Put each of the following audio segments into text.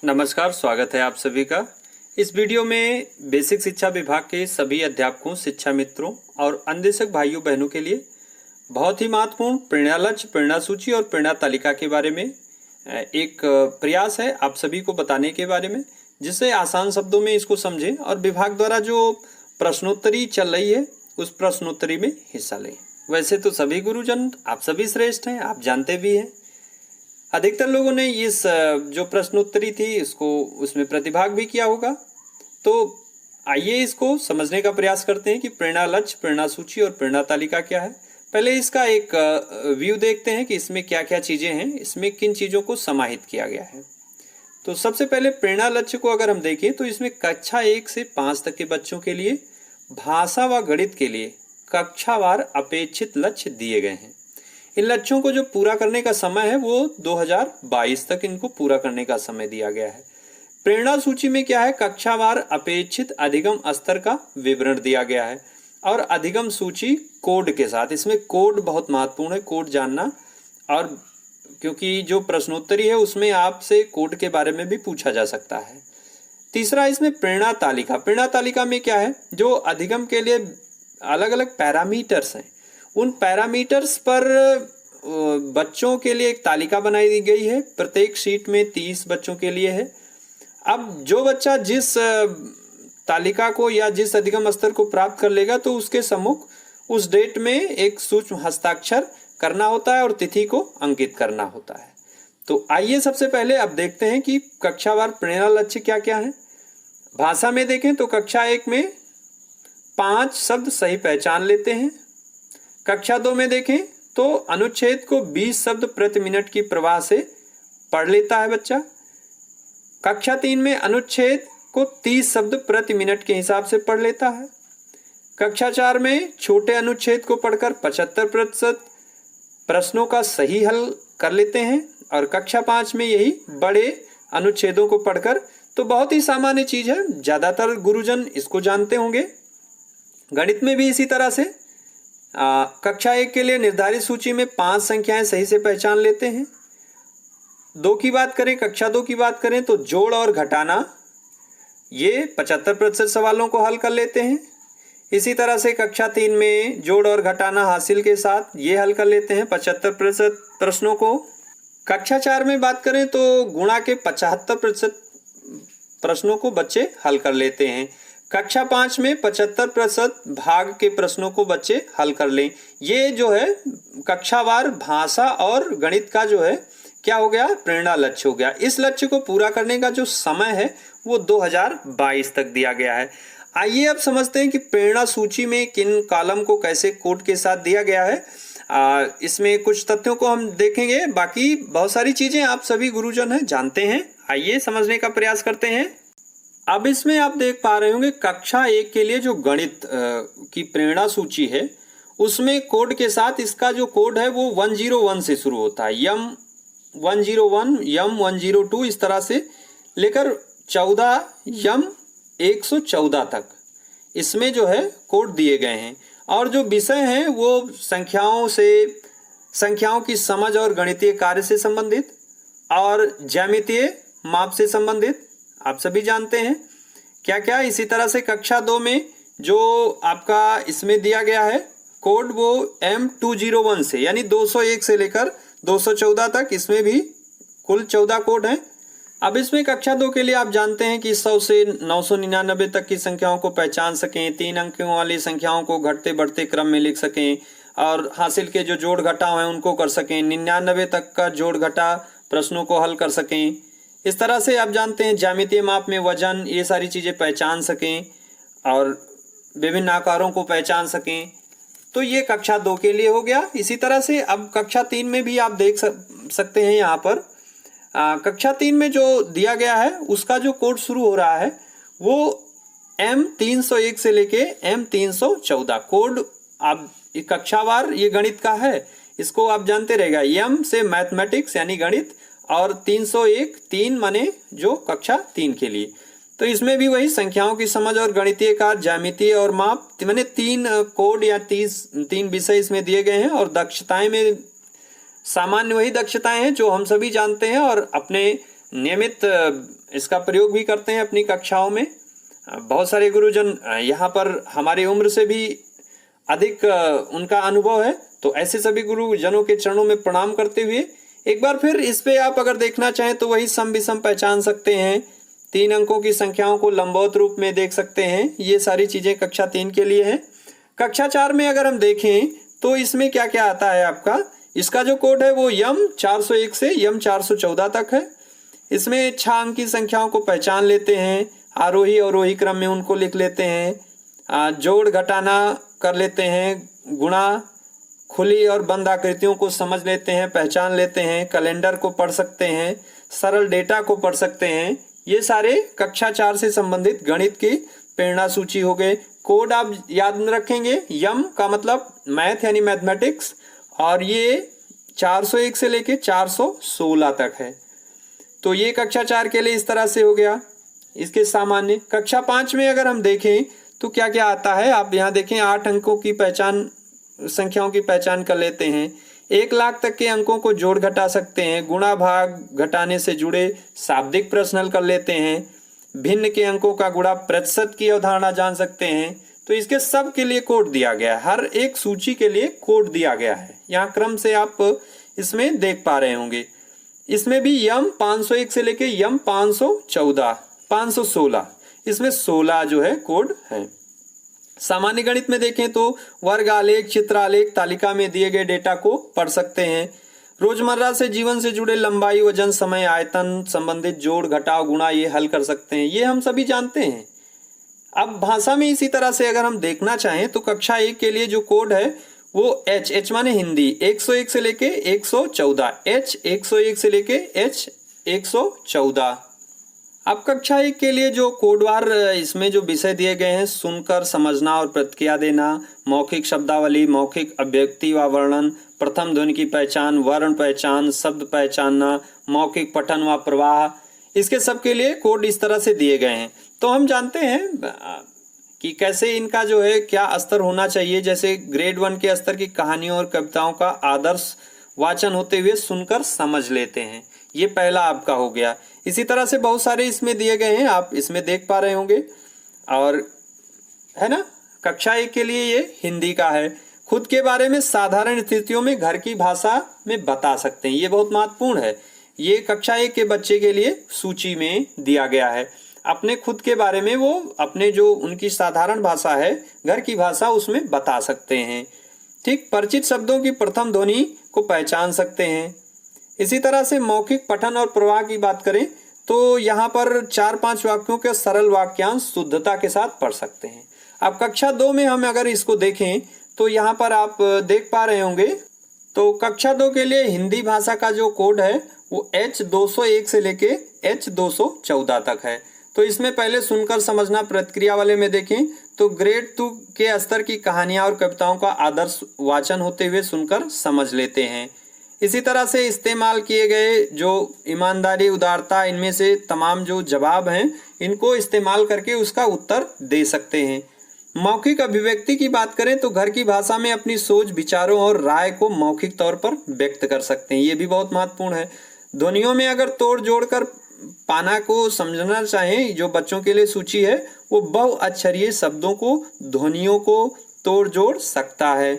नमस्कार, स्वागत है आप सभी का। इस वीडियो में बेसिक शिक्षा विभाग के सभी अध्यापकों, शिक्षा मित्रों और अन्वेषक भाइयों बहनों के लिए बहुत ही महत्वपूर्ण प्रेरणा लक्ष्य, प्रेरणा सूची और प्रेरणा तालिका के बारे में एक प्रयास है आप सभी को बताने के बारे में, जिससे आसान शब्दों में इसको समझें और विभाग द्वारा जो प्रश्नोत्तरी चल रही है उस प्रश्नोत्तरी में हिस्सा लें। वैसे तो सभी गुरुजन आप सभी श्रेष्ठ हैं, आप जानते भी हैं। अधिकतर लोगों ने इस जो प्रश्नोत्तरी थी इसको उसमें प्रतिभाग भी किया होगा। तो आइए इसको समझने का प्रयास करते हैं कि प्रेरणा लक्ष्य, प्रेरणा सूची और प्रेरणा तालिका क्या है। पहले इसका एक व्यू देखते हैं कि इसमें क्या क्या चीज़ें हैं, इसमें किन चीज़ों को समाहित किया गया है। तो सबसे पहले प्रेरणा लक्ष्य को अगर हम देखें तो इसमें कक्षा 1 से 5 तक के बच्चों के लिए भाषा व गणित के लिए कक्षावार अपेक्षित लक्ष्य दिए गए हैं। इन लक्ष्यों को जो पूरा करने का समय है वो 2022 तक इनको पूरा करने का समय दिया गया है। प्रेरणा सूची में क्या है, कक्षावार अपेक्षित अधिगम स्तर का विवरण दिया गया है और अधिगम सूची कोड के साथ। इसमें कोड बहुत महत्वपूर्ण है, कोड जानना, और क्योंकि जो प्रश्नोत्तरी है उसमें आपसे कोड के बारे में भी पूछा जा सकता है। तीसरा इसमें प्रेरणा तालिका। प्रेरणा तालिका में क्या है, जो अधिगम के लिए अलग अलग पैरामीटर्स हैं, उन पैरामीटर्स पर बच्चों के लिए एक तालिका बनाई गई है। प्रत्येक शीट में 30 बच्चों के लिए है। अब जो बच्चा जिस तालिका को या जिस अधिगम स्तर को प्राप्त कर लेगा तो उसके सम्मुख उस डेट में एक सूक्ष्म हस्ताक्षर करना होता है और तिथि को अंकित करना होता है। तो आइए सबसे पहले अब देखते हैं कि कक्षावार प्रेरणा लक्ष्य क्या क्या है। भाषा में देखें तो कक्षा 1 में 5 शब्द सही पहचान लेते हैं। कक्षा 2 में देखें तो अनुच्छेद को 20 शब्द प्रति मिनट की प्रवाह से पढ़ लेता है बच्चा। कक्षा 3 में अनुच्छेद को 30 शब्द प्रति मिनट के हिसाब से पढ़ लेता है। कक्षा 4 में छोटे अनुच्छेद को पढ़कर 75% प्रश्नों का सही हल कर लेते हैं और कक्षा 5 में यही बड़े अनुच्छेदों को पढ़कर, तो बहुत ही सामान्य चीज है, ज्यादातर गुरुजन इसको जानते होंगे। गणित में भी इसी तरह से कक्षा 1 के लिए निर्धारित सूची में 5 संख्याएं सही से पहचान लेते हैं। 2 की बात करें, कक्षा 2 की बात करें तो जोड़ और घटाना, ये 75% सवालों को हल कर लेते हैं। इसी तरह से कक्षा 3 में जोड़ और घटाना हासिल के साथ ये हल कर लेते हैं 75% प्रश्नों को। कक्षा 4 में बात करें तो गुणा के 75% प्रश्नों को बच्चे हल कर लेते हैं। कक्षा 5 में 75% भाग के प्रश्नों को बच्चे हल कर लें। ये जो है कक्षावार भाषा और गणित का जो है क्या हो गया, प्रेरणा लक्ष्य हो गया। इस लक्ष्य को पूरा करने का जो समय है वो 2022 तक दिया गया है। आइए अब समझते हैं कि प्रेरणा सूची में किन कॉलम को कैसे कोड के साथ दिया गया है। इसमें कुछ तथ्यों को हम देखेंगे, बाकी बहुत सारी चीजें आप सभी गुरुजन हैं जानते हैं। आइए समझने का प्रयास करते हैं। अब इसमें आप देख पा रहे होंगे कक्षा 1 के लिए जो गणित की प्रेरणा सूची है उसमें कोड के साथ इसका जो कोड है वो 101 से शुरू होता है। यम 101, यम 102 इस तरह से लेकर 14 यम 114 तक इसमें जो है कोड दिए गए हैं। और जो विषय हैं वो संख्याओं की समझ और गणितीय कार्य से संबंधित और ज्यामितीय माप से संबंधित आप सभी जानते हैं क्या क्या। इसी तरह से कक्षा 2 में जो आपका इसमें दिया गया है कोड वो M201 से यानी 201 से लेकर 214 तक, इसमें भी कुल 14 कोड हैं। अब इसमें कक्षा 2 के लिए आप जानते हैं कि 100 से 999 तक की संख्याओं को पहचान सकें, 3 अंकों वाली संख्याओं को घटते बढ़ते क्रम में लिख सकें और हासिल के जो जोड़ घटाव हैं उनको कर सकें, 99 तक का जोड़ घटा प्रश्नों को हल कर सकें। इस तरह से आप जानते हैं ज्यामितीय माप में वजन, ये सारी चीज़ें पहचान सकें और विभिन्न आकारों को पहचान सकें। तो ये कक्षा 2 के लिए हो गया। इसी तरह से अब कक्षा 3 में भी आप देख सकते हैं यहाँ पर कक्षा 3 में जो दिया गया है उसका जो कोड शुरू हो रहा है वो M301 से लेके M314 कोड। आप कक्षावार ये गणित का है, इसको आप जानते रहेगा। M से मैथमेटिक्स यानी गणित और 301 3 माने जो कक्षा 3 के लिए। तो इसमें भी वही संख्याओं की समझ और गणितीय कार्य, ज्यामितीय और माप, मैंने 3 कोड या 3 विषय इसमें दिए गए हैं। और दक्षताएं में सामान्य वही दक्षताएं हैं जो हम सभी जानते हैं और अपने नियमित इसका प्रयोग भी करते हैं अपनी कक्षाओं में। बहुत सारे गुरुजन यहाँ पर हमारी उम्र से भी अधिक उनका अनुभव है, तो ऐसे सभी गुरुजनों के चरणों में प्रणाम करते हुए एक बार फिर इस पे आप अगर देखना चाहें तो वही सम विषम पहचान सकते हैं। 3 अंकों की संख्याओं को लंबवत रूप में देख सकते हैं। ये सारी चीजें कक्षा 3 के लिए हैं। कक्षा 4 में अगर हम देखें तो इसमें क्या क्या आता है आपका, इसका जो कोड है वो यम 401 से यम 414 तक है। इसमें 6 अंक की संख्याओं को पहचान लेते हैं, आरोही अवरोही क्रम में उनको लिख लेते हैं, जोड़ घटाना कर लेते हैं, गुणा खुली और बंद आकृतियों को समझ लेते हैं, पहचान लेते हैं, कैलेंडर को पढ़ सकते हैं, सरल डेटा को पढ़ सकते हैं। ये सारे कक्षा 4 से संबंधित गणित की प्रेरणा सूची हो गए। कोड आप याद रखेंगे, यम का मतलब मैथ यानी मैथमेटिक्स, और ये 401 से लेके 416 तक है। तो ये कक्षा 4 के लिए इस तरह से हो गया। इसके सामान्य कक्षा 5 में अगर हम देखें तो क्या क्या आता है, आप यहाँ देखें 8 अंकों की पहचान, संख्याओं की पहचान कर लेते हैं। 1 लाख तक के अंकों को जोड़ घटा सकते हैं, गुणा भाग घटाने से जुड़े शाब्दिक प्रश्न हल कर लेते हैं, भिन्न के अंकों का गुणा प्रतिशत की अवधारणा जान सकते हैं। तो इसके सब के लिए कोड दिया गया है, हर एक सूची के लिए कोड दिया गया है। यहाँ क्रम से आप इसमें देख पा रहे होंगे। इसमें भी यम 501 से लेके यम 514 516, इसमें 16 जो है कोड है। सामान्य गणित में देखें तो वर्ग आलेख, चित्र आलेख, तालिका में दिए गए डेटा को पढ़ सकते हैं। रोजमर्रा से जीवन से जुड़े लंबाई, वजन, समय, आयतन संबंधित जोड़ घटाव गुणा ये हल कर सकते हैं, ये हम सभी जानते हैं। अब भाषा में इसी तरह से अगर हम देखना चाहें तो कक्षा 1 के लिए जो कोड है वो एच माने हिंदी 101 से लेके 114, एच 101 से लेके एच 114। अब कक्षा 1 के लिए जो कोडवार इसमें जो विषय दिए गए हैं, सुनकर समझना और प्रतिक्रिया देना, मौखिक शब्दावली, मौखिक अभिव्यक्ति व वर्णन, प्रथम ध्वनि की पहचान, वर्ण पहचान, शब्द पहचानना, मौखिक पठन व प्रवाह, इसके सब के लिए कोड इस तरह से दिए गए हैं। तो हम जानते हैं कि कैसे इनका जो है क्या स्तर होना चाहिए। जैसे ग्रेड 1 के स्तर की कहानियों और कविताओं का आदर्श वाचन होते हुए सुनकर समझ लेते हैं, ये पहला आपका हो गया। इसी तरह से बहुत सारे इसमें दिए गए हैं, आप इसमें देख पा रहे होंगे, और है ना। कक्षा 1 के लिए ये हिंदी का है। खुद के बारे में साधारण स्थितियों में घर की भाषा में बता सकते हैं, ये बहुत महत्वपूर्ण है। ये कक्षा 1 के बच्चे के लिए सूची में दिया गया है। अपने खुद के बारे में वो अपने जो उनकी साधारण भाषा है, घर की भाषा, उसमें बता सकते हैं। ठीक, परिचित शब्दों की प्रथम ध्वनि को पहचान सकते हैं। इसी तरह से मौखिक पठन और प्रवाह की बात करें तो यहाँ पर 4-5 वाक्यों के सरल वाक्यांश शुद्धता के साथ पढ़ सकते हैं। अब कक्षा 2 में हम अगर इसको देखें तो यहाँ पर आप देख पा रहे होंगे, तो कक्षा 2 के लिए हिंदी भाषा का जो कोड है वो H201 से लेके H214 तक है। तो इसमें पहले सुनकर समझना प्रतिक्रिया वाले में देखें तो ग्रेड 2 के स्तर की कहानियां और कविताओं का आदर्श वाचन होते हुए सुनकर समझ लेते हैं। इसी तरह से इस्तेमाल किए गए जो ईमानदारी, उदारता, इनमें से तमाम जो जवाब हैं इनको इस्तेमाल करके उसका उत्तर दे सकते हैं। मौखिक अभिव्यक्ति की बात करें तो घर की भाषा में अपनी सोच, विचारों और राय को मौखिक तौर पर व्यक्त कर सकते हैं, ये भी बहुत महत्वपूर्ण है। ध्वनियों में अगर तोड़ जोड़ कर पाना को समझना चाहें, जो बच्चों के लिए सूची है वो बहुअक्षरीय शब्दों को, ध्वनियों को तोड़ जोड़ सकता है,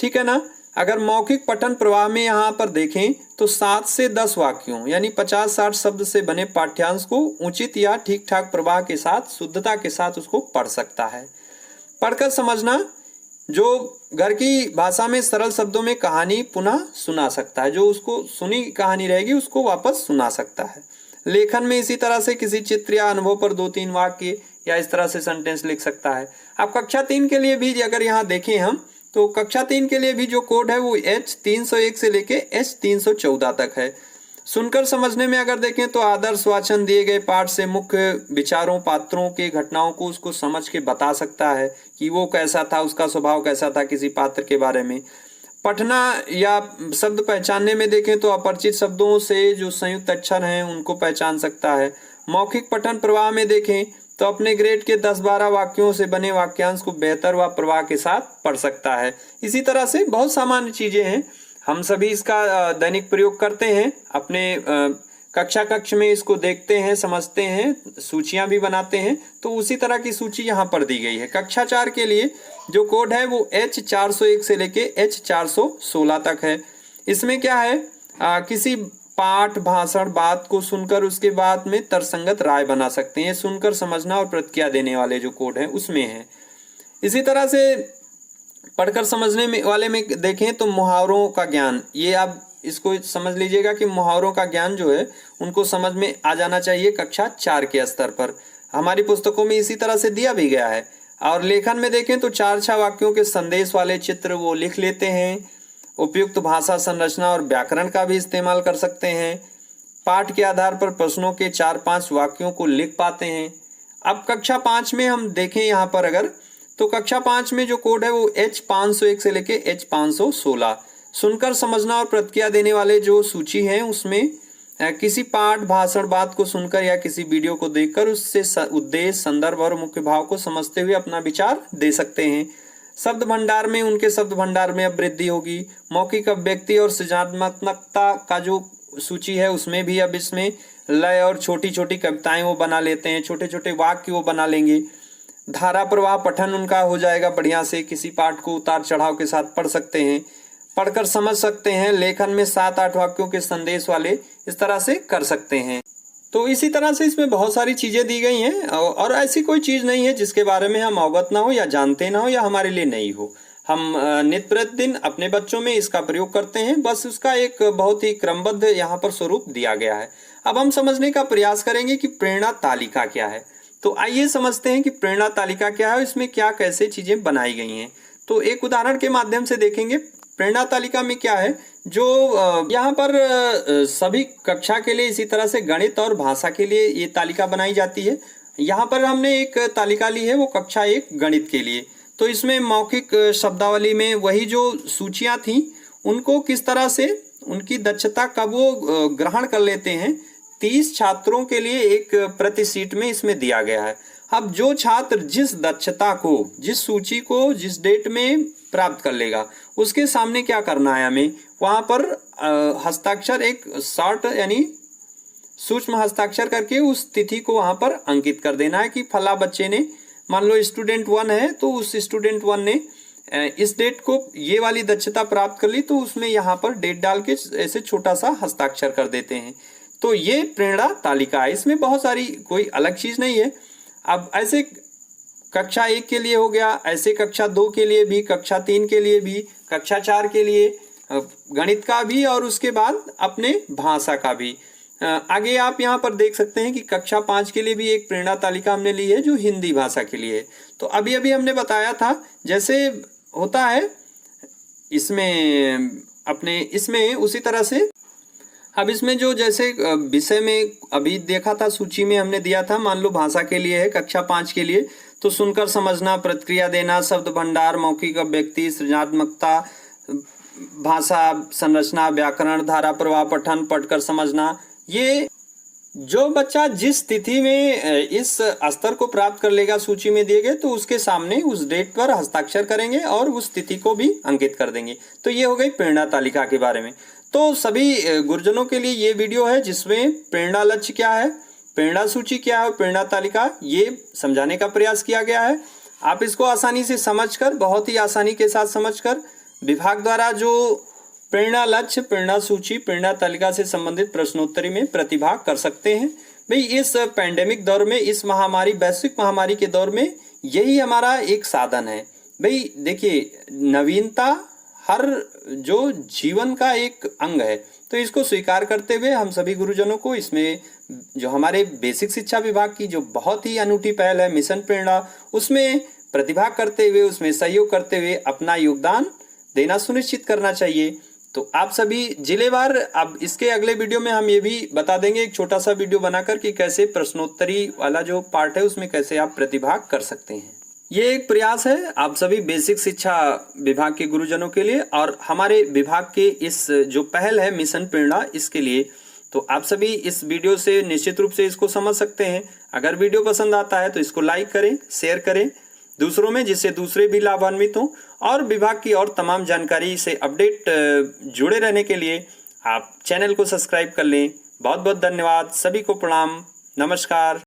ठीक है ना। अगर मौखिक पठन प्रवाह में यहाँ पर देखें तो 7 से 10 वाक्यों यानी 50-60 शब्द से बने पाठ्यांश को उचित या ठीक ठाक प्रवाह के साथ, शुद्धता के साथ उसको पढ़ सकता है। पढ़कर समझना, जो घर की भाषा में सरल शब्दों में कहानी पुनः सुना सकता है, जो उसको सुनी कहानी रहेगी उसको वापस सुना सकता है। लेखन में इसी तरह से किसी चित्र या अनुभव पर 2-3 वाक्य या इस तरह से सेंटेंस लिख सकता है। अब कक्षा 3 के लिए भी अगर यहाँ देखें हम तो कक्षा 3 के लिए भी जो कोड है वो H301 से लेके H314 तक है। सुनकर समझने में अगर देखें तो आदर्श वाचन दिए गए पाठ से मुख्य विचारों, पात्रों के घटनाओं को उसको समझ के बता सकता है कि वो कैसा था, उसका स्वभाव कैसा था किसी पात्र के बारे में। पढ़ना या शब्द पहचानने में देखें तो अपरिचित शब्दों से जो संयुक्त अक्षर हैं उनको पहचान सकता है। मौखिक पठन प्रवाह में देखें तो अपने ग्रेड के 10-12 वाक्यों से बने वाक्यांश को बेहतर व प्रवाह के साथ पढ़ सकता है। इसी तरह से बहुत सामान्य चीजें हैं, हम सभी इसका दैनिक प्रयोग करते हैं अपने कक्षा कक्ष में इसको देखते हैं, समझते हैं, सूचियां भी बनाते हैं। तो उसी तरह की सूची यहाँ पर दी गई है। कक्षा 4 के लिए जो कोड है वो H401 से लेके H416 तक है। इसमें क्या है, किसी पाठ, भाषण, बात को सुनकर उसके बाद में तर्कसंगत राय बना सकते हैं। सुनकर समझना और प्रतिक्रिया देने वाले जो कोड है उसमें है। इसी तरह से पढ़कर समझने में वाले में देखें तो मुहावरों का ज्ञान, ये आप इसको समझ लीजिएगा कि मुहावरों का ज्ञान जो है उनको समझ में आ जाना चाहिए कक्षा 4 के स्तर पर। हमारी पुस्तकों में इसी तरह से दिया भी गया है। और लेखन में देखें तो 4-6 वाक्यों के संदेश वाले चित्र वो लिख लेते हैं। उपयुक्त भाषा संरचना और व्याकरण का भी इस्तेमाल कर सकते हैं। पाठ के आधार पर प्रश्नों के 4-5 वाक्यों को लिख पाते हैं। अब कक्षा 5 में हम देखें यहाँ पर अगर, तो कक्षा 5 में जो कोड है वो H501 से लेके H516। सुनकर समझना और प्रतिक्रिया देने वाले जो सूची है उसमें किसी पाठ, भाषण, बात को सुनकर या किसी वीडियो को देखकर उससे उद्देश्य, संदर्भ और मुख्य भाव को समझते हुए अपना विचार दे सकते हैं। शब्द भंडार में उनके शब्द भंडार में अब वृद्धि होगी। मौखिक अभिव्यक्ति और सृजनात्मकता का जो सूची है उसमें भी अब इसमें लय और छोटी छोटी कविताएं वो बना लेते हैं, छोटे छोटे वाक्य वो बना लेंगे। धारा प्रवाह पठन उनका हो जाएगा बढ़िया से, किसी पाठ को उतार चढ़ाव के साथ पढ़ सकते हैं, पढ़कर समझ सकते हैं। लेखन में 7-8 वाक्यों के संदेश वाले इस तरह से कर सकते हैं। तो इसी तरह से इसमें बहुत सारी चीज़ें दी गई हैं और ऐसी कोई चीज़ नहीं है जिसके बारे में हम अवगत ना हो या जानते ना हो या हमारे लिए नहीं हो। हम नित्य प्रतिदिन अपने बच्चों में इसका प्रयोग करते हैं, बस उसका एक बहुत ही क्रमबद्ध यहाँ पर स्वरूप दिया गया है। अब हम समझने का प्रयास करेंगे कि प्रेरणा तालिका क्या है। तो आइए समझते हैं कि प्रेरणा तालिका क्या है, इसमें क्या कैसे चीज़ें बनाई गई हैं। तो एक उदाहरण के माध्यम से देखेंगे प्रेरणा तालिका में क्या है। जो यहाँ पर सभी कक्षा के लिए, इसी तरह से गणित और भाषा के लिए ये तालिका बनाई जाती है। यहाँ पर हमने एक तालिका ली है वो कक्षा 1 गणित के लिए। तो इसमें मौखिक शब्दावली में वही जो सूचियाँ थीं उनको किस तरह से उनकी दक्षता कब वो ग्रहण कर लेते हैं, 30 छात्रों के लिए एक प्रति सीट में इसमें दिया गया है। अब जो छात्र जिस दक्षता को, जिस सूची को जिस डेट में प्राप्त कर लेगा उसके सामने क्या करना है, हमें वहाँ पर हस्ताक्षर एक शॉर्ट यानी सूक्ष्म हस्ताक्षर करके उस तिथि को वहाँ पर अंकित कर देना है कि फला बच्चे ने, मान लो स्टूडेंट 1 है तो उस स्टूडेंट 1 ने इस डेट को ये वाली दक्षता प्राप्त कर ली, तो उसमें यहाँ पर डेट डाल के ऐसे छोटा सा हस्ताक्षर कर देते हैं। तो ये प्रेरणा तालिका है। इसमें बहुत सारी कोई अलग चीज़ नहीं है। अब ऐसे कक्षा 1 के लिए हो गया, ऐसे कक्षा 2 के लिए भी, कक्षा 3 के लिए भी, कक्षा 4 के लिए गणित का भी और उसके बाद अपने भाषा का भी। आगे आप यहाँ पर देख सकते हैं कि कक्षा 5 के लिए भी एक प्रेरणा तालिका हमने ली है जो हिंदी भाषा के लिए है। तो अभी अभी हमने बताया था जैसे होता है इसमें अपने इसमें उसी तरह से अब इसमें जो जैसे विषय में अभी देखा था सूची में हमने दिया था, मान लो भाषा के लिए है कक्षा 5 के लिए, तो सुनकर समझना, प्रतिक्रिया देना, शब्द भंडार, मौखिक अभिव्यक्ति, सृजनात्मकता, भाषा संरचना, व्याकरण, धारा प्रवाह पठन, पढ़कर समझना। ये जो बच्चा जिस तिथि में इस स्तर को प्राप्त कर लेगा सूची में दिए गए, तो उसके सामने उस डेट पर हस्ताक्षर करेंगे और उस तिथि को भी अंकित कर देंगे। तो ये हो गई प्रेरणा तालिका के बारे में। तो सभी गुरुजनों के लिए ये वीडियो है जिसमें प्रेरणा लक्ष्य क्या है, प्रेरणा सूची क्या है और प्रेरणा तालिका ये समझाने का प्रयास किया गया है। आप इसको आसानी से समझकर, बहुत ही आसानी के साथ समझकर विभाग द्वारा जो प्रेरणा लक्ष्य, प्रेरणा सूची, प्रेरणा तालिका से संबंधित प्रश्नोत्तरी में प्रतिभाग कर सकते हैं। भाई इस पैंडेमिक दौर में, इस महामारी, वैश्विक महामारी के दौर में यही हमारा एक साधन है। भाई देखिए, नवीनता हर जो जीवन का एक अंग है, तो इसको स्वीकार करते हुए हम सभी गुरुजनों को इसमें जो हमारे बेसिक शिक्षा विभाग की जो बहुत ही अनूठी पहल है मिशन प्रेरणा, उसमें प्रतिभाग करते हुए, उसमें सहयोग करते हुए अपना योगदान देना सुनिश्चित करना चाहिए। तो आप सभी जिलेवार, अब इसके अगले वीडियो में हम ये भी बता देंगे एक छोटा सा वीडियो बनाकर कि कैसे प्रश्नोत्तरी वाला जो पार्ट है उसमें कैसे आप प्रतिभाग कर सकते हैं। ये एक प्रयास है आप सभी बेसिक शिक्षा विभाग के गुरुजनों के लिए और हमारे विभाग के इस जो पहल है मिशन प्रेरणा, इसके लिए। तो आप सभी इस वीडियो से निश्चित रूप से इसको समझ सकते हैं। अगर वीडियो पसंद आता है तो इसको लाइक करें, शेयर करें दूसरों में, जिससे दूसरे भी लाभान्वित हों। और विभाग की और तमाम जानकारी से अपडेट जुड़े रहने के लिए आप चैनल को सब्सक्राइब कर लें, बहुत बहुत धन्यवाद, सभी को प्रणाम, नमस्कार।